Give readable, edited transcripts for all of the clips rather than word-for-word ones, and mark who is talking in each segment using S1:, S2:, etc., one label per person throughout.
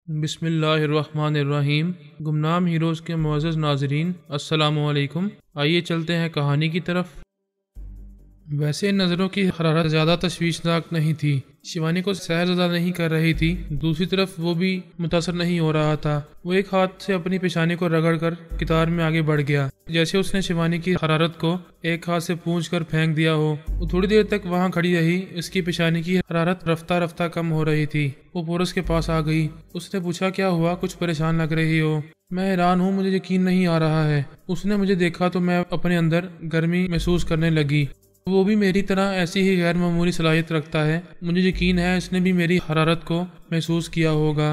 S1: बिस्मिल्लाहिर्रहमानिर्रहीम। गुमनाम हीरोज़ के मुअज़्ज़ज़ नाज़रीन, अस्सलामु अलैकुम। आइए चलते हैं कहानी की तरफ। वैसे नज़रों की हरारत ज़्यादा तशवीशनाक नहीं थी। शिवानी को सहरज़दा नहीं कर रही थी, दूसरी तरफ वो भी मुतासर नहीं हो रहा था। वो एक हाथ से अपनी पेशानी को रगड़कर कितार में आगे बढ़ गया, जैसे उसने शिवानी की हरारत को एक हाथ से पूंछ कर फेंक दिया हो। वो थोड़ी देर तक वहाँ खड़ी रही। उसकी पेशानी की हरारत रफ्ता रफ्ता कम हो रही थी। वो पोरस के पास आ गई। उसने पूछा, क्या हुआ, कुछ परेशान लग रही हो? मैं हैरान हूँ, मुझे यकीन नहीं आ रहा है। उसने मुझे देखा तो मैं अपने अंदर गर्मी महसूस करने लगी। वो भी मेरी तरह ऐसी ही गैर मामूली सलाहियत रखता है। मुझे यकीन है इसने भी मेरी हरारत को महसूस किया होगा।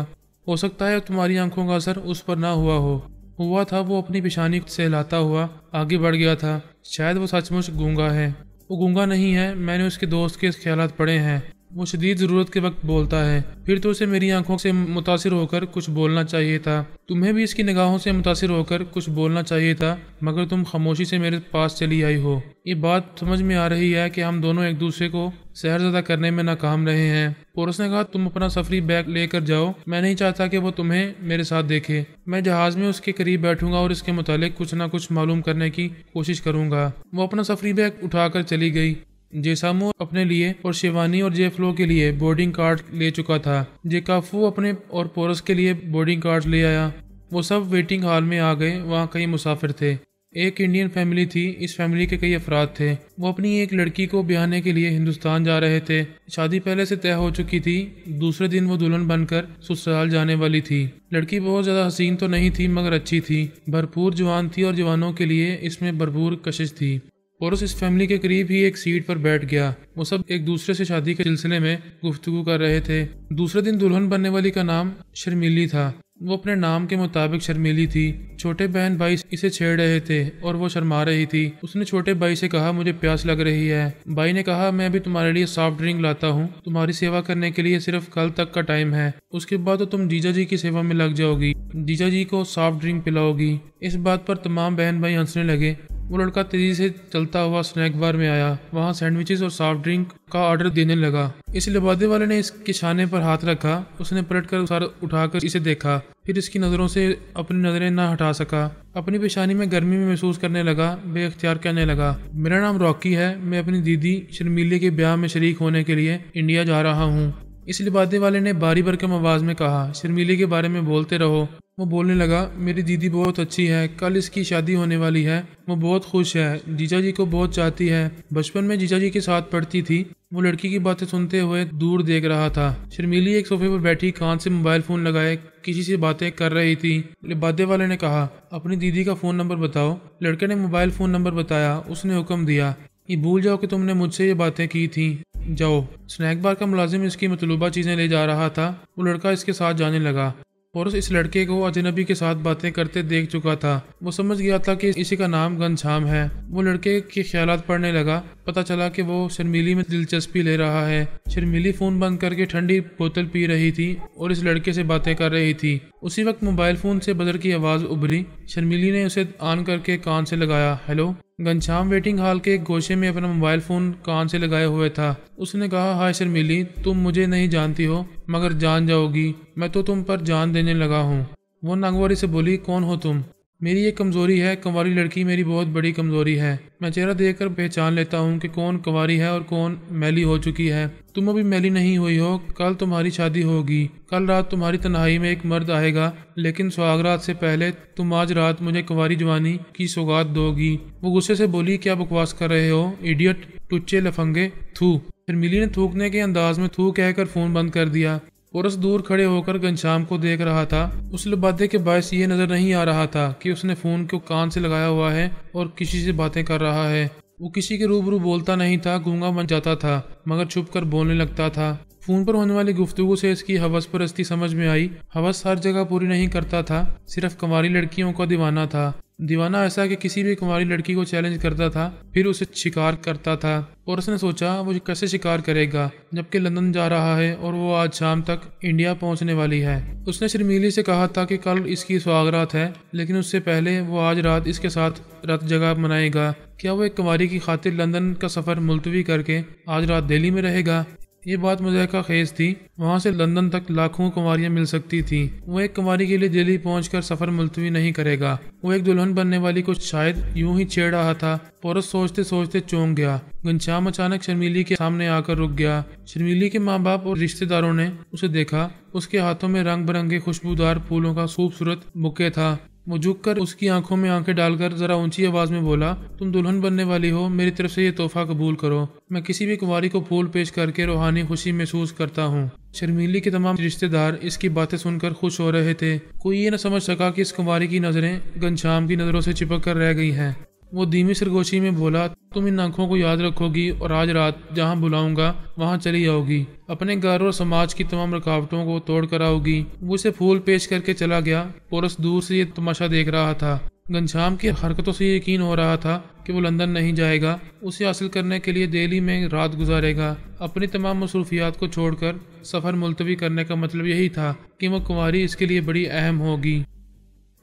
S1: हो सकता है तुम्हारी आंखों का असर उस पर ना हुआ था। वो अपनी पेशानी से हिलाता हुआ आगे बढ़ गया था। शायद वो सचमुच गूंगा है। वो गूंगा नहीं है, मैंने उसके दोस्त के ख्यालात पढ़े हैं। वो शदीद ज़रूरत के वक्त बोलता है। फिर तो उसे मेरी आंखों से मुतासिर होकर कुछ बोलना चाहिए था। तुम्हें भी इसकी निगाहों से मुतासिर होकर कुछ बोलना चाहिए था, मगर तुम खामोशी से मेरे पास चली आई हो। ये बात समझ में आ रही है कि हम दोनों एक दूसरे को सहरज़दा करने में नाकाम रहे हैं। पोरस ने कहा, तुम अपना सफरी बैग लेकर जाओ। मैं नहीं चाहता कि वो तुम्हें मेरे साथ देखे। मैं जहाज में उसके करीब बैठूंगा और इसके मुतालिक कुछ ना कुछ मालूम करने की कोशिश करूंगा। वो अपना सफरी बैग उठाकर चली गई। जेसामो अपने लिए और शिवानी और जेफ्लो के लिए बोर्डिंग कार्ड ले चुका था। जेकाफू अपने और पोरस के लिए बोर्डिंग कार्ड ले आया। वो सब वेटिंग हॉल में आ गए। वहाँ कई मुसाफिर थे। एक इंडियन फैमिली थी। इस फैमिली के कई अफराद थे। वो अपनी एक लड़की को ब्याहने के लिए हिंदुस्तान जा रहे थे। शादी पहले से तय हो चुकी थी। दूसरे दिन वो दुल्हन बनकर ससुराल जाने वाली थी। लड़की बहुत ज्यादा हसीन तो नहीं थी, मगर अच्छी थी, भरपूर जवान थी और जवानों के लिए इसमें भरपूर कशिश थी। पोरस इस फैमिली के करीब ही एक सीट पर बैठ गया। वो सब एक दूसरे से शादी के सिलसिले में गुफ्तगू कर रहे थे। दूसरे दिन दुल्हन बनने वाली का नाम शर्मीली था। वो अपने नाम के मुताबिक शर्मीली थी। छोटे बहन भाई इसे छेड़ रहे थे और वो शर्मा रही थी। उसने छोटे भाई से कहा, मुझे प्यास लग रही है। भाई ने कहा, मैं अभी तुम्हारे लिए सॉफ्ट ड्रिंक लाता हूँ। तुम्हारी सेवा करने के लिए सिर्फ कल तक का टाइम है। उसके बाद तो तुम जीजा जी की सेवा में लग जाओगी, जीजा जी को सॉफ्ट ड्रिंक पिलाओगी। इस बात पर तमाम बहन भाई हंसने लगे। वो लड़का तेजी से चलता हुआ स्नैक बार में आया। वहाँ सैंडविचेस और सॉफ्ट ड्रिंक का ऑर्डर देने लगा। इस लिबादे वाले ने इसके शाने पर हाथ रखा। उसने पलटकर सर उठाकर इसे देखा, फिर इसकी नज़रों से अपनी नज़रें न हटा सका। अपनी पेशानी में गर्मी में महसूस करने लगा। बेख्तियार कहने लगा, मेरा नाम रॉकी है। मैं अपनी दीदी शर्मीले के ब्याह में शरीक होने के लिए इंडिया जा रहा हूँ। इस लिबादे वाले ने बारी भरकम आवाज में कहा, शर्मीले के बारे में बोलते रहो। वो बोलने लगा, मेरी दीदी बहुत अच्छी है। कल इसकी शादी होने वाली है। वो बहुत खुश है। जीजा जी को बहुत चाहती है। बचपन में जीजा जी के साथ पढ़ती थी। वो लड़की की बातें सुनते हुए दूर देख रहा था। शर्मीली एक सोफे पर बैठी कान से मोबाइल फोन लगाए किसी से बातें कर रही थी। लिबादे वाले ने कहा, अपनी दीदी का फोन नंबर बताओ। लड़के ने मोबाइल फोन नंबर बताया। उसने हुक्म दिया, ये भूल जाओ कि तुमने मुझसे ये बातें की थी। जाओ। स्नैक बार का मुलाजिम इसकी मतलूबा चीजें ले जा रहा था। वो लड़का इसके साथ जाने लगा। पोरस इस लड़के को अजनबी के साथ बातें करते देख चुका था। वो समझ गया था कि इसी का नाम घनश्याम है। वो लड़के के ख्यालात पढ़ने लगा। पता चला कि वो शर्मीली में दिलचस्पी ले रहा है। शर्मीली फोन बंद करके ठंडी बोतल पी रही थी और इस लड़के से बातें कर रही थी। उसी वक्त मोबाइल फोन से बदर की आवाज उभरी। शर्मीली ने उसे ऑन करके कान से लगाया। हेलो। घनश्याम वेटिंग हॉल के एक गोशे में अपना मोबाइल फोन कान से लगाए हुए था। उसने कहा, हाय शर्मीली, तुम मुझे नहीं जानती हो, मगर जान जाओगी। मैं तो तुम पर जान देने लगा हूँ। वो नागवारी से बोली, कौन हो तुम? मेरी एक कमजोरी है। कंवारी लड़की मेरी बहुत बड़ी कमजोरी है। मैं चेहरा देखकर पहचान लेता हूँ कि कौन कंवारी है और कौन मैली हो चुकी है। तुम अभी मैली नहीं हुई हो। कल तुम्हारी शादी होगी। कल रात तुम्हारी तन्हाई में एक मर्द आएगा, लेकिन सुहागरात से पहले तुम आज रात मुझे कंवारी जवानी की सौगात दोगी। वो गुस्से से बोली, क्या बकवास कर रहे हो इडियट, टुच्चे लफंगे, थू। शर्मीली ने थूकने के अंदाज में थू कहकर फोन बंद कर दिया। पोरस दूर खड़े होकर घनश्याम को देख रहा था। उस लिबादे के बायस ये नजर नहीं आ रहा था कि उसने फोन को कान से लगाया हुआ है और किसी से बातें कर रहा है। वो किसी के रूबरू बोलता नहीं था, गूंगा बन जाता था, मगर छुप कर बोलने लगता था। फोन पर होने वाली गुफ्तगू से इसकी हवस परस्ती समझ में आई। हवस हर जगह पूरी नहीं करता था, सिर्फ कुंवारी लड़कियों का दीवाना था। दीवाना ऐसा कि किसी भी कुंवारी लड़की को चैलेंज करता था, फिर उसे शिकार करता था। और उसने सोचा, वो कैसे शिकार करेगा जबकि लंदन जा रहा है और वो आज शाम तक इंडिया पहुंचने वाली है। उसने शर्मीली से कहा था कि कल इसकी सुहागरात है, लेकिन उससे पहले वो आज रात इसके साथ रात जगह मनाएगा। क्या वो एक कुंवारी की खातिर लंदन का सफर मुलतवी करके आज रात दिल्ली में रहेगा? ये बात मुज़हका खेज थी। वहाँ से लंदन तक लाखों कुंवारियाँ मिल सकती थीं। वो एक कुंवारी के लिए दिल्ली पहुंचकर सफ़र मुलतवी नहीं करेगा। वो एक दुल्हन बनने वाली को शायद यूं ही छेड़ रहा था। पोरस सोचते सोचते चौंक गया। घनश्याम अचानक शर्मीली के सामने आकर रुक गया। शर्मीली के माँ बाप और रिश्तेदारों ने उसे देखा। उसके हाथों में रंग बिरंगे खुशबूदार फूलों का खूबसूरत बुके था। वो झुककर उसकी आंखों में आंखें डालकर जरा ऊंची आवाज में बोला, तुम दुल्हन बनने वाली हो, मेरी तरफ से ये तोहफा कबूल करो। मैं किसी भी कुंवारी को फूल पेश करके रूहानी खुशी महसूस करता हूँ। शर्मीली के तमाम रिश्तेदार इसकी बातें सुनकर खुश हो रहे थे। कोई ये न समझ सका कि इस कुंवारी की नजरें घनश्याम की नजरों से चिपक कर रह गई हैं। वो धीमी सरगोशी में बोला, तुम इन आंखों को याद रखोगी और आज रात जहाँ बुलाऊंगा वहाँ चली आओगी। अपने घर और समाज की तमाम रुकावटों को तोड़ कर आओगी। वो उसे फूल पेश करके चला गया। पोरस दूर से ये तमाशा देख रहा था। घनश्याम की हरकतों से यकीन हो रहा था कि वो लंदन नहीं जाएगा। उसे हासिल करने के लिए दिल्ली में रात गुजारेगा। अपनी तमाम मसरूफियात को छोड़कर सफ़र मुलतवी करने का मतलब यही था कि वो कुंवारी इसके लिए बड़ी अहम होगी।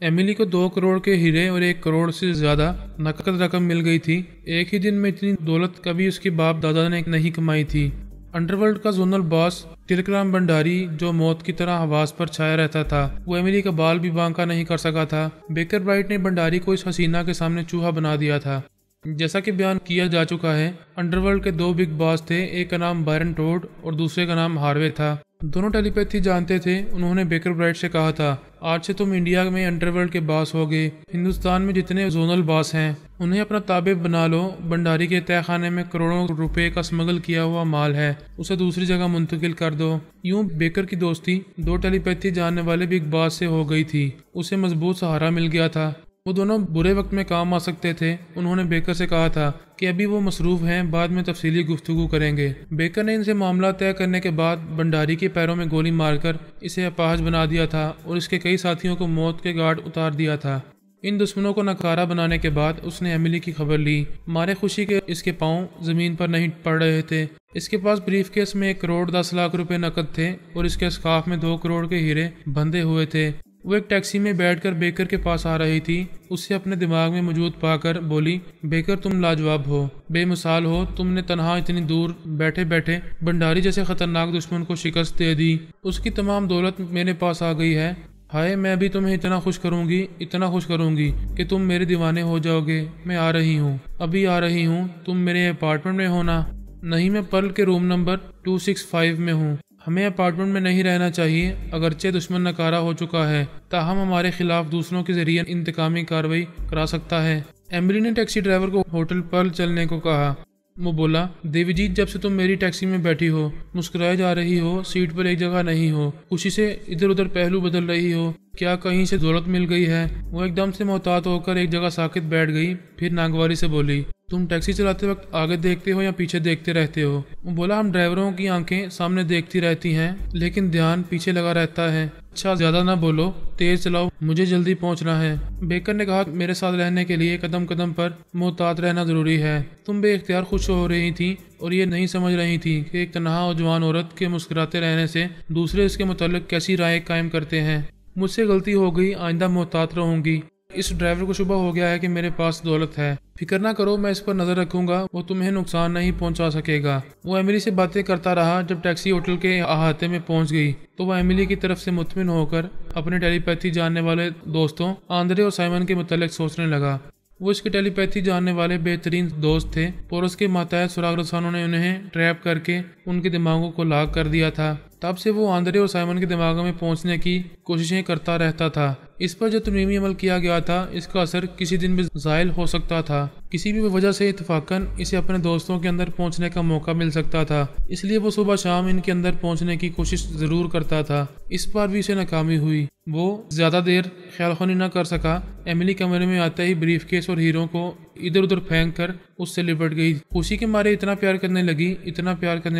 S1: एमिली को 2 करोड़ के हीरे और 1 करोड़ से ज्यादा नकद रकम मिल गई थी। एक ही दिन में इतनी दौलत कभी उसके बाप दादा ने नहीं कमाई थी। अंडरवर्ल्ड का जोनल बॉस तिलकराम भंडारी, जो मौत की तरह हवास पर छाया रहता था, वो एमिली का बाल भी बांका नहीं कर सका था। बेकर ब्राइट ने भंडारी को इस हसीना के सामने चूहा बना दिया था। जैसा कि बयान किया जा चुका है, अंडरवर्ल्ड के 2 बिग बॉस थे। एक का नाम बायरन टोड और दूसरे का नाम हार्वे था। दोनों टेलीपैथी जानते थे। उन्होंने बेकर ब्राइट से कहा था, आज से तुम इंडिया में अंडरवर्ल्ड के बॉस होगे। हिंदुस्तान में जितने जोनल बॉस हैं उन्हें अपना ताबे बना लो। भंडारी के तहखाने में करोड़ों रुपए का स्मगल किया हुआ माल है, उसे दूसरी जगह मुंतकिल कर दो। यूं बेकर की दोस्ती 2 टेलीपैथी जानने वाले बिग बॉस से हो गई थी। उसे मजबूत सहारा मिल गया था। वो दोनों बुरे वक्त में काम आ सकते थे। उन्होंने बेकर से कहा था कि अभी वो मसरूफ हैं, बाद में तफसीली गुफ्तगू करेंगे। बेकर ने इनसे मामला तय करने के बाद भंडारी के पैरों में गोली मारकर इसे अपाहज बना दिया था और इसके कई साथियों को मौत के घाट उतार दिया था। इन दुश्मनों को नकारा बनाने के बाद उसने एमिली की खबर ली। मारे खुशी के इसके पांव जमीन पर नहीं पड़ रहे थे। इसके पास ब्रीफकेस में 1 करोड़ 10 लाख रुपए नकद थे और इसके स्कार्फ में 2 करोड़ के हीरे बंधे हुए थे। वो एक टैक्सी में बैठकर बेकर के पास आ रही थी। उससे अपने दिमाग में मौजूद पाकर बोली, बेकर तुम लाजवाब हो, बेमिसाल हो। तुमने तन्हा इतनी दूर बैठे बैठे भंडारी जैसे खतरनाक दुश्मन को शिकस्त दे दी। उसकी तमाम दौलत मेरे पास आ गई है। हाय, मैं भी तुम्हें इतना खुश करूंगी कि तुम मेरे दीवाने हो जाओगे। मैं आ रही हूँ, अभी आ रही हूँ। तुम मेरे अपार्टमेंट में हो ना? नहीं, मैं पर्ल के रूम नंबर 265 में हूँ। हमें अपार्टमेंट में नहीं रहना चाहिए। अगरचे दुश्मन नकारा हो चुका है, ताहम हमारे खिलाफ दूसरों के जरिए इंतकामी कार्रवाई करा सकता है। एमिली ने टैक्सी ड्राइवर को होटल पर्ल चलने को कहा। वो बोला, देवीजीत, जब से तुम मेरी टैक्सी में बैठी हो मुस्कुराए जा रही हो, सीट पर एक जगह नहीं हो, खुशी से इधर उधर पहलू बदल रही हो। क्या कहीं से दौलत मिल गई है? वो एकदम से मोहतात होकर एक जगह साकित बैठ गई। फिर नागवारी से बोली, तुम टैक्सी चलाते वक्त आगे देखते हो या पीछे देखते रहते हो? वो बोला, हम ड्राइवरों की आंखें सामने देखती रहती हैं, लेकिन ध्यान पीछे लगा रहता है। अच्छा, ज्यादा ना बोलो, तेज चलाओ, मुझे जल्दी पहुंचना है। बेकर ने कहा, मेरे साथ रहने के लिए कदम कदम पर मोहतात रहना जरूरी है। तुम बेइख्तियार खुश हो रही थी और ये नहीं समझ रही थी कि एक तन्हा और जवान औरत के मुस्कुराते रहने से दूसरे इसके मुताल्लिक कैसी राय कायम करते हैं। मुझसे गलती हो गई, आइंदा मोहतात रहूंगी। इस ड्राइवर को शुबा हो गया है कि मेरे पास दौलत है। फिक्र ना करो, मैं इस पर नजर रखूंगा, वो तुम्हें नुकसान नहीं पहुंचा सकेगा। वो एमिली से बातें करता रहा। जब टैक्सी होटल के अहाते में पहुंच गई तो वह एमिली की तरफ से मुतमिन होकर अपने टेलीपैथी जानने वाले दोस्तों आंद्रे और साइमन के मुताल्लिक सोचने लगा। वो इसके टेलीपैथी जानने वाले बेहतरीन दोस्त थे। पोरस के माताहत सुराग रसानों ने उन्हें ट्रैप करके उनके दिमागों को लाक कर दिया था। तब से वो आंद्रे और साइमन के दिमागों में पहुंचने की कोशिशें करता रहता था। इस पर जो तरमीमी अमल किया गया था, इसका असर किसी दिन भी ज़ायल हो सकता था। किसी भी वजह से इत्तफाकन इसे अपने दोस्तों के अंदर पहुंचने का मौका मिल सकता था, इसलिए वो सुबह शाम इनके अंदर पहुंचने की कोशिश जरूर करता था। इस बार भी इसे नाकामी हुई। वो ज्यादा देर ख्यालखानी न कर सका। एमिली कमरे में आते ही ब्रीफकेस और हीरों को इधर उधर फेंक कर उससे लिपट गई। खुशी के मारे इतना प्यार करने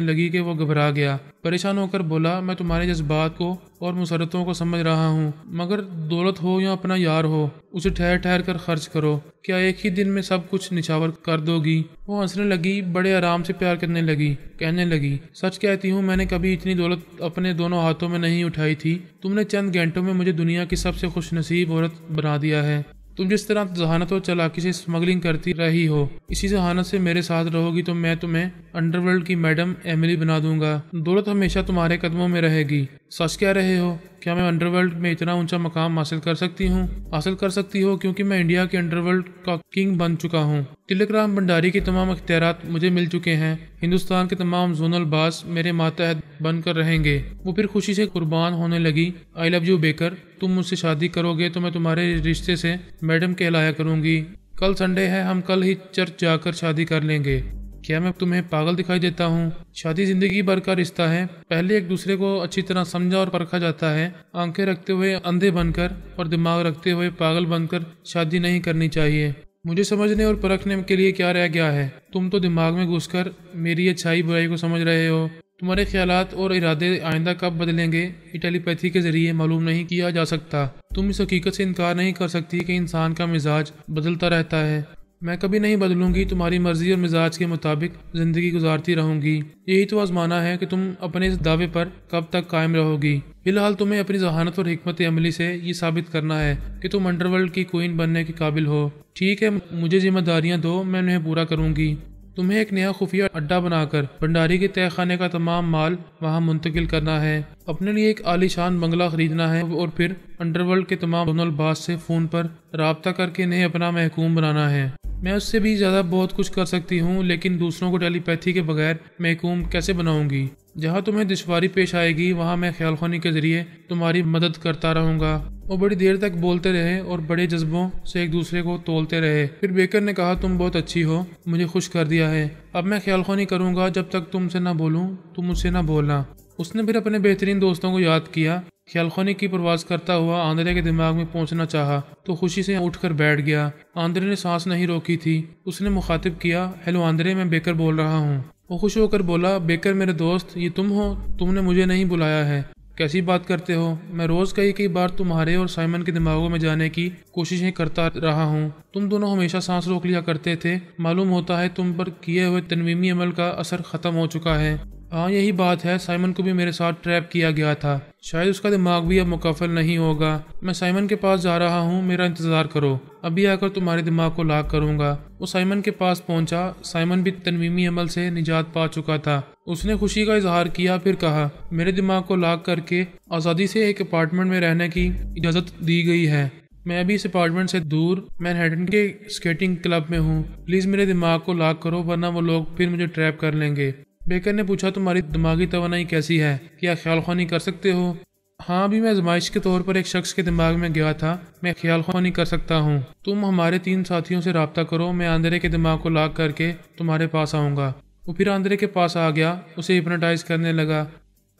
S1: लगी कि वो घबरा गया। परेशान होकर बोला, मैं तुम्हारे जज्बात को और मुसरतों को समझ रहा हूँ, मगर दौलत हो या अपना यार हो, उसे ठहर ठहर कर खर्च करो। क्या एक ही दिन में सब कुछ निछावर कर दोगी? वो हंसने लगी, बड़े आराम से प्यार करने लगी, कहने लगी, सच कहती हूँ, मैंने कभी इतनी दौलत अपने दोनों हाथों में नहीं उठाई थी। तुमने चंद घंटों में मुझे दुनिया की सबसे खुशनसीब औरत बना दिया है। तुम जिस तरह जहानत और चालाकी से स्मगलिंग करती रही हो, इसी जहानत से मेरे साथ रहोगी तो मैं तुम्हें अंडरवर्ल्ड की मैडम एमिली बना दूंगा। दौलत हमेशा तुम्हारे कदमों में रहेगी। सच कह रहे हो? क्या मैं अंडरवर्ल्ड में इतना ऊंचा मकाम हासिल कर सकती हूँ? हासिल कर सकती हो क्योंकि मैं इंडिया के अंडरवर्ल्ड का किंग बन चुका हूँ। तिलक राम भंडारी के तमाम इख्तियारात मुझे मिल चुके हैं। हिंदुस्तान के तमाम जोनल बास मेरे मातहत बनकर रहेंगे। वो फिर खुशी से कुर्बान होने लगी। आई लव यू बेकर, तुम मुझसे शादी करोगे तो मैं तुम्हारे रिश्ते से मैडम कहलाया करूंगी। कल संडे है, हम कल ही चर्च जाकर शादी कर लेंगे। क्या मैं तुम्हें पागल दिखाई देता हूँ? शादी जिंदगी भर का रिश्ता है। पहले एक दूसरे को अच्छी तरह समझा और परखा जाता है। आंखें रखते हुए अंधे बनकर और दिमाग रखते हुए पागल बनकर शादी नहीं करनी चाहिए। मुझे समझने और परखने के लिए क्या रह गया है? तुम तो दिमाग में घुसकर मेरी अच्छाई बुराई को समझ रहे हो। तुम्हारे ख्यालात और इरादे आइंदा कब बदलेंगे ये टेलीपैथी के जरिए मालूम नहीं किया जा सकता। तुम इस हकीकत से इनकार नहीं कर सकती कि इंसान का मिजाज बदलता रहता है। मैं कभी नहीं बदलूंगी। तुम्हारी मर्जी और मिजाज के मुताबिक जिंदगी गुजारती रहूंगी। यही तो आजमाना है कि तुम अपने इस दावे पर कब तक कायम रहोगी। फिलहाल तुम्हें अपनी जहानत और हिकमत अमली से ये साबित करना है कि तुम अंडरवर्ल्ड की क्वीन बनने के काबिल हो। ठीक है, मुझे जिम्मेदारियां दो, मैं उन्हें पूरा करूंगी। तुम्हें एक नया खुफिया अड्डा बनाकर भंडारी के तय खाने का तमाम माल वहां मुंतकिल करना है। अपने लिए एक आलीशान बंगला खरीदना है और फिर अंडरवर्ल्ड के तमाम जोनल बास से फोन पर राब्ता करके इन्हें अपना महकूम बनाना है। मैं उससे भी ज्यादा बहुत कुछ कर सकती हूँ, लेकिन दूसरों को टेलीपैथी के बगैर महकूम कैसे बनाऊंगी? जहाँ तुम्हें दुश्वारी पेश आएगी वहाँ मैं ख्याल ख्वानी के जरिए तुम्हारी मदद करता रहूंगा। वो बड़ी देर तक बोलते रहे और बड़े जज्बों से एक दूसरे को तोलते रहे। फिर बेकर ने कहा, तुम बहुत अच्छी हो, मुझे खुश कर दिया है। अब मैं ख्याल ख्वानी करूंगा जब तक तुमसे ना बोलूं, तुम मुझसे ना बोलना। उसने फिर अपने बेहतरीन दोस्तों को याद किया। ख्याल ख्वानी की परवाज करता हुआ आंद्रे के दिमाग में पहुंचना चाहा तो खुशी से उठकर बैठ गया। आंद्रे ने सांस नहीं रोकी थी। उसने मुखातिब किया, हेलो आंद्रे, मैं बेकर बोल रहा हूँ। वो खुश होकर बोला, बेकर मेरे दोस्त, ये तुम हो? तुमने मुझे नहीं बुलाया है? कैसी बात करते हो? मैं रोज कई बार तुम्हारे और साइमन के दिमागों में जाने की कोशिशें करता रहा हूँ। तुम दोनों हमेशा सांस रोक लिया करते थे। मालूम होता है तुम पर किए हुए तनवीमी अमल का असर खत्म हो चुका है। हाँ, यही बात है। साइमन को भी मेरे साथ ट्रैप किया गया था। शायद उसका दिमाग भी अब मुकफ्फल नहीं होगा। मैं साइमन के पास जा रहा हूँ, मेरा इंतजार करो। अभी आकर तुम्हारे दिमाग को लाक करूंगा। वो साइमन के पास पहुंचा। साइमन भी तनवीमी अमल से निजात पा चुका था। उसने खुशी का इजहार किया, फिर कहा, मेरे दिमाग को लाक करके आज़ादी से एक अपार्टमेंट में रहने की इजाज़त दी गई है। मैं अभी इस अपार्टमेंट से दूर मैनहट्टन के स्केटिंग क्लब में हूँ। प्लीज़ मेरे दिमाग को लाक करो, वरना वो लोग फिर मुझे ट्रैप कर लेंगे। बेकर ने पूछा, तुम्हारी दिमागी तवानाई कैसी है? क्या ख्याल ख्वानी कर सकते हो? हाँ, अभी मैं आजमाइश के तौर पर एक शख्स के दिमाग में गया था। मैं ख्याल ख्वानी कर सकता हूँ। तुम हमारे 3 साथियों से राब्ता करो, मैं आंद्रे के दिमाग को लाक करके तुम्हारे पास आऊँगा। वो फिर आंद्रे के पास आ गया, उसे हिप्नोटाइज करने लगा।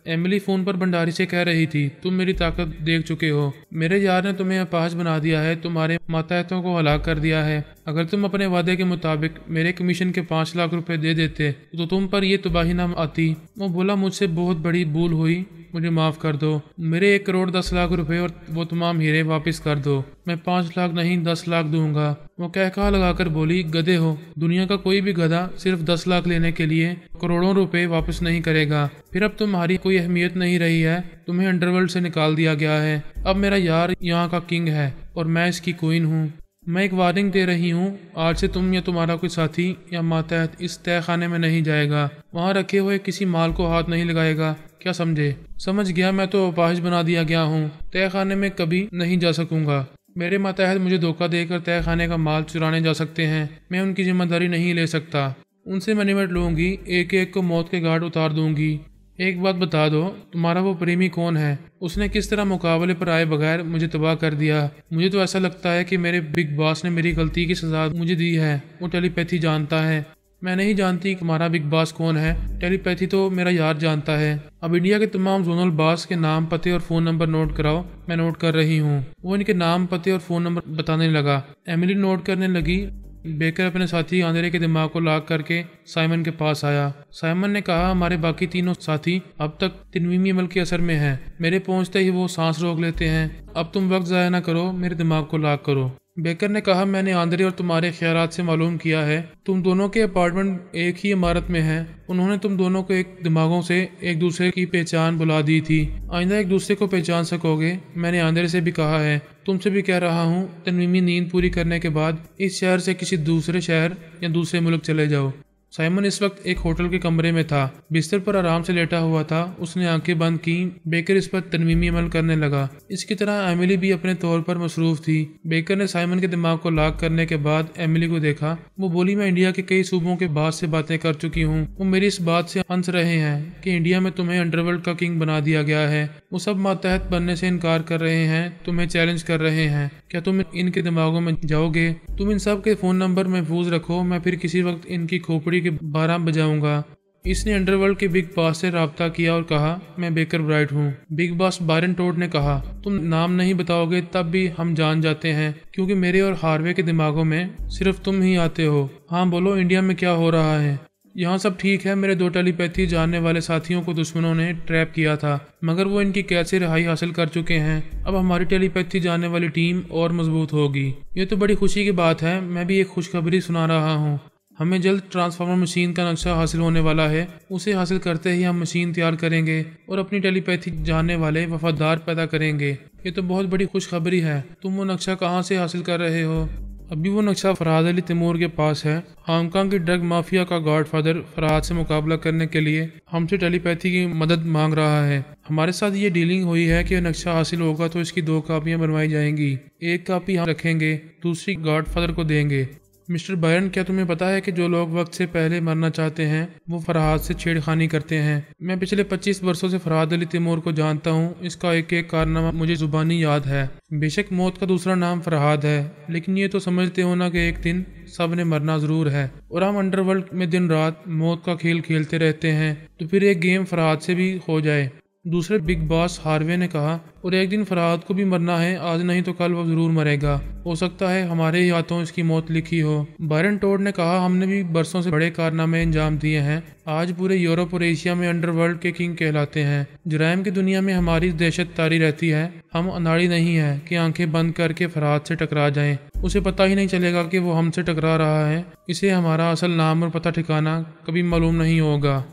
S1: एमिली फोन पर भंडारी से कह रही थी, तुम मेरी ताकत देख चुके हो। मेरे यार ने तुम्हें अपाहज बना दिया है, तुम्हारे मातहतों को हलाक कर दिया है। अगर तुम अपने वादे के मुताबिक मेरे कमीशन के 5 लाख रुपए दे देते तो तुम पर यह तबाही न आती। वो बोला, मुझसे बहुत बड़ी भूल हुई, मुझे माफ कर दो। मेरे 1 करोड़ 10 लाख रुपए और वो तमाम हीरे वापस कर दो। मैं 5 लाख नहीं 10 लाख दूंगा। वो कहका लगाकर बोली, गधे हो, दुनिया का कोई भी गधा सिर्फ 10 लाख लेने के लिए करोड़ों रुपए वापस नहीं करेगा। फिर अब तुम्हारी कोई अहमियत नहीं रही है, तुम्हें अंडरवर्ल्ड से निकाल दिया गया है। अब मेरा यार यहाँ का किंग है और मैं इसकी क्वीन हूँ। मैं एक वार्निंग दे रही हूँ, आज से तुम या तुम्हारा कोई साथी या मातहत इस तय खाने में नहीं जाएगा। वहाँ रखे हुए किसी माल को हाथ नहीं लगाएगा। क्या समझे? समझ गया। मैं तो अपाहिज बना दिया गया हूँ। तय खाने में कभी नहीं जा सकूंगा। मेरे मातहत मुझे धोखा देकर तय खाने का माल चुराने जा सकते हैं। मैं उनकी जिम्मेदारी नहीं ले सकता। उनसे मैं निपट लूंगी, एक एक को मौत के घाट उतार दूंगी। एक बात बता दो, तुम्हारा वो प्रेमी कौन है? उसने किस तरह मुकाबले पर आए बगैर मुझे तबाह कर दिया। मुझे तो ऐसा लगता है कि मेरे बिग बॉस ने मेरी गलती की सजा मुझे दी है। वो टेलीपैथी जानता है। मैं नहीं जानती कि हमारा बिग बॉस कौन है। टेलीपैथी तो मेरा यार जानता है। अब इंडिया के तमाम जोनल बॉस के नाम, पते और फोन नंबर नोट कराओ। मैं नोट कर रही हूँ। वो इनके नाम, पते और फोन नंबर बताने लगा। एमिली नोट करने लगी। बेकर अपने साथी आंद्रे के दिमाग को लाक करके साइमन के पास आया। साइमन ने कहा, हमारे बाकी तीनों साथी अब तक तनवीमी अमल के असर में हैं। मेरे पहुंचते ही वो सांस रोक लेते हैं। अब तुम वक्त ज़ाया ना करो, मेरे दिमाग को लाक करो। बेकर ने कहा, मैंने आंद्रे और तुम्हारे ख्यालात से मालूम किया है तुम दोनों के अपार्टमेंट एक ही इमारत में हैं। उन्होंने तुम दोनों को एक दिमागों से एक दूसरे की पहचान बुला दी थी। आइंदा एक दूसरे को पहचान सकोगे। मैंने आंद्रे से भी कहा है, तुमसे भी कह रहा हूँ, तनवीमी नींद पूरी करने के बाद इस शहर से किसी दूसरे शहर या दूसरे मुल्क चले जाओ। साइमन इस वक्त एक होटल के कमरे में था, बिस्तर पर आराम से लेटा हुआ था। उसने आंखें बंद की। बेकर इस पर तनवीमी अमल करने लगा। इसकी तरह एमिली भी अपने तौर पर मसरूफ थी। बेकर ने साइमन के दिमाग को लॉक करने के बाद एमिली को देखा। वो बोली, मैं इंडिया के कई सूबों के बाद से बातें कर चुकी हूँ। वो मेरी इस बात से हंस रहे हैं कि इंडिया में तुम्हें अंडरवर्ल्ड का किंग बना दिया गया है। वो सब मातहत बनने से इनकार कर रहे हैं, तुम्हें चैलेंज कर रहे हैं। क्या तुम इनके दिमागों में जाओगे? तुम इन सब के फ़ोन नंबर महफूज रखो, मैं फिर किसी वक्त इनकी खोपड़ी के 12 बजाऊंगा। इसने अंडरवर्ल्ड के बिग बॉस से राब्ता किया और कहा, मैं बेकर ब्राइट हूँ। बिग बॉस बायरन टोड ने कहा, तुम नाम नहीं बताओगे तब भी हम जान जाते हैं, क्योंकि मेरे और हार्वे के दिमागों में सिर्फ तुम ही आते हो। हाँ बोलो, इंडिया में क्या हो रहा है? यहाँ सब ठीक है। मेरे 2 टेलीपैथी जानने वाले साथियों को दुश्मनों ने ट्रैप किया था, मगर वो इनकी कैद से रिहाई हासिल कर चुके हैं। अब हमारी टेलीपैथी जानने वाली टीम और मजबूत होगी। ये तो बड़ी खुशी की बात है। मैं भी एक खुशखबरी सुना रहा हूँ। हमें जल्द ट्रांसफार्मर मशीन का नक्शा हासिल होने वाला है। उसे हासिल करते ही हम मशीन तैयार करेंगे और अपनी टेलीपैथी जानने वाले वफादार पैदा करेंगे। ये तो बहुत बड़ी खुशखबरी है। तुम वो नक्शा कहाँ से हासिल कर रहे हो? अभी वो नक्शा फरहाद अली तैमूर के पास है। हांगकांग की ड्रग माफिया का गॉडफादर फरहाद से मुकाबला करने के लिए हमसे टेलीपैथी की मदद मांग रहा है। हमारे साथ ये डीलिंग हुई है कि नक्शा हासिल होगा तो इसकी 2 कापियां बनवाई जाएंगी। एक कापी हम रखेंगे, दूसरी गॉडफादर को देंगे। मिस्टर बायरन, क्या तुम्हें पता है कि जो लोग वक्त से पहले मरना चाहते हैं वो फरहाद से छेड़खानी करते हैं? मैं पिछले 25 वर्षों से फरहाद अली तैमूर को जानता हूँ। इसका एक एक कारनामा मुझे जुबानी याद है। बेशक मौत का दूसरा नाम फरहाद है, लेकिन ये तो समझते हो ना कि एक दिन सब ने मरना जरूर है। और हम अंडरवर्ल्ड में दिन रात मौत का खेल खेलते रहते हैं, तो फिर एक गेम फरहाद से भी हो जाए। दूसरे बिग बॉस हार्वे ने कहा, और एक दिन फरहाद को भी मरना है। आज नहीं तो कल वो जरूर मरेगा। हो सकता है हमारे ही हाथों इसकी मौत लिखी हो। बायरन टोड ने कहा, हमने भी बरसों से बड़े कारनामे अंजाम दिए हैं। आज पूरे यूरोप और एशिया में अंडरवर्ल्ड के किंग कहलाते हैं। जुराइम की दुनिया में हमारी दहशत तारी रहती है। हम अनाड़ी नहीं है कि आंखें बंद करके फरहाद से टकरा जाएं। उसे पता ही नहीं चलेगा कि वो हमसे टकरा रहा है। इसे हमारा असल नाम और पता ठिकाना कभी मालूम नहीं होगा।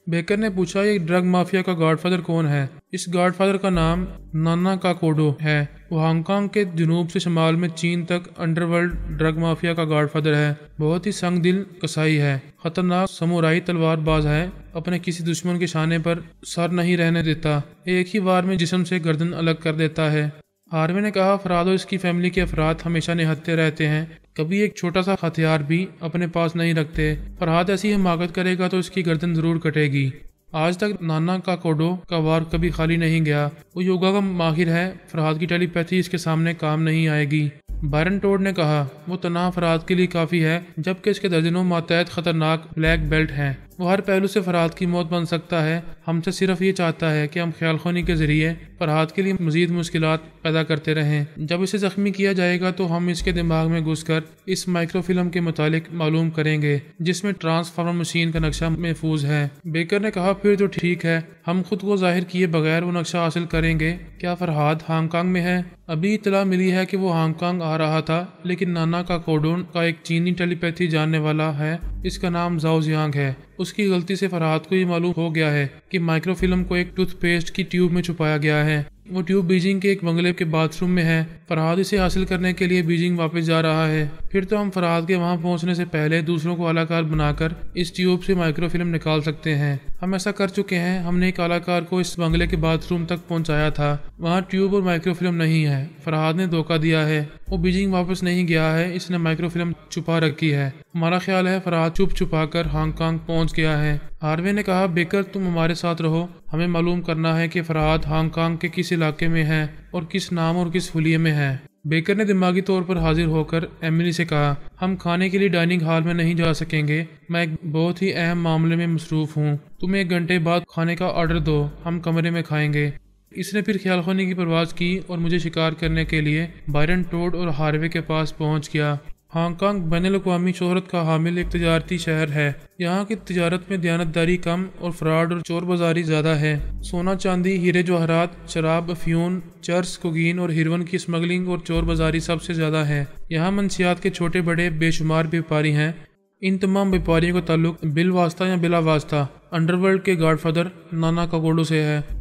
S1: बेकर ने पूछा, ये ड्रग माफिया का गॉडफादर कौन है? इस गॉडफादर का नाम नाना काकोडो है। वो हांगकांग के जुनूब से शमाल में चीन तक अंडरवर्ल्ड ड्रग माफिया का गॉडफादर है। बहुत ही संगदिल कसाई है, खतरनाक समुराई तलवारबाज है। अपने किसी दुश्मन के शाने पर सर नहीं रहने देता। एक ही वार में जिस्म से गर्दन अलग कर देता है। हार्वे ने कहा, फरहाद और इसकी फैमिली के अफराद हमेशा निहत्थे रहते हैं, कभी एक छोटा सा हथियार भी अपने पास नहीं रखते। फरहाद ऐसी हिमाकत करेगा तो इसकी गर्दन जरूर कटेगी। आज तक नाना का कोडो का वार कभी खाली नहीं गया। वो योगा का माहिर है। फरहाद की टेलीपैथी इसके सामने काम नहीं आएगी। बायरन टोड ने कहा, वो तनाव फरहाद के लिए काफ़ी है, जबकि इसके दर्जनों मातहत खतरनाक ब्लैक बेल्ट हैं। वो हर पहलू से फरहाद की मौत बन सकता है। हमसे सिर्फ ये चाहता है कि हम ख्यालखोनी के जरिए फरहाद के लिए मजीद मुश्किलात पैदा करते रहें। जब इसे जख्मी किया जाएगा तो हम इसके दिमाग में घुसकर इस माइक्रोफिल्म के मुतालिक मालूम करेंगे, जिसमें ट्रांसफार्मर मशीन का नक्शा महफूज है। बेकर ने कहा, फिर तो ठीक है, हम खुद को जाहिर किए बगैर वो नक्शा हासिल करेंगे। क्या फरहाद हांगकांग में है? अभी इतला मिली है कि वो हांगकांग आ रहा था, लेकिन नाना का कोडोन का एक चीनी टेलीपैथी जानने वाला है। इसका नाम जाओ जियांग है। उसकी गलती से फरहाद को ये मालूम हो गया है कि माइक्रोफिल्म को एक टूथपेस्ट की ट्यूब में छुपाया गया है। वो ट्यूब बीजिंग के एक बंगले के बाथरूम में है। फरहाद इसे हासिल करने के लिए बीजिंग वापस जा रहा है। फिर तो हम फरहाद के वहां पहुंचने से पहले दूसरों को कलाकार बनाकर इस ट्यूब से माइक्रोफिल्म निकाल सकते हैं। हम ऐसा कर चुके हैं। हमने एक कलाकार को इस बंगले के बाथरूम तक पहुंचाया था। वहाँ ट्यूब और माइक्रोफिल्म नहीं है। फरहाद ने धोखा दिया है। वो बीजिंग वापस नहीं गया है। इसने माइक्रोफिल्म छुपा रखी है। हमारा ख्याल है फरहाद चुप छुपा कर हांगकांग पहुंच गया है। हार्वे ने कहा, बेकर तुम हमारे साथ रहो। हमें मालूम करना है कि फरहाद हांगकांग के किस इलाके में है और किस नाम और किस हुलिये में है। बेकर ने दिमागी तौर पर हाजिर होकर एमिली से कहा, हम खाने के लिए डाइनिंग हॉल में नहीं जा सकेंगे। मैं एक बहुत ही अहम मामले में मसरूफ हूँ। तुम 1 घंटे बाद खाने का ऑर्डर दो, हम कमरे में खाएंगे। इसने फिर ख्यालखानी की परवाज़ की और मुझे शिकार करने के लिए बायरन टोड और हार्वे के पास पहुंच गया। हांगकांग बैनुल-अक़वामी शोहरत का हामिल एक तजारती शहर है। यहाँ की तजारत में दयानतदारी कम और फ्रॉड और चोर बाजारी ज़्यादा है। सोना चांदी, हीरे जवाहरात, शराब, अफ्यून, चर्स, कोकीन और हेरोइन की स्मगलिंग और चोर बाजारी सबसे ज़्यादा है। यहाँ मंशियात के छोटे बड़े बेशुमार व्यापारी हैं। इन तमाम व्यापारियों का ताल्लुक बिल वास्ता या बिला वास्ता अंडरवर्ल्ड के गॉडफादर नाना कागोडो से है।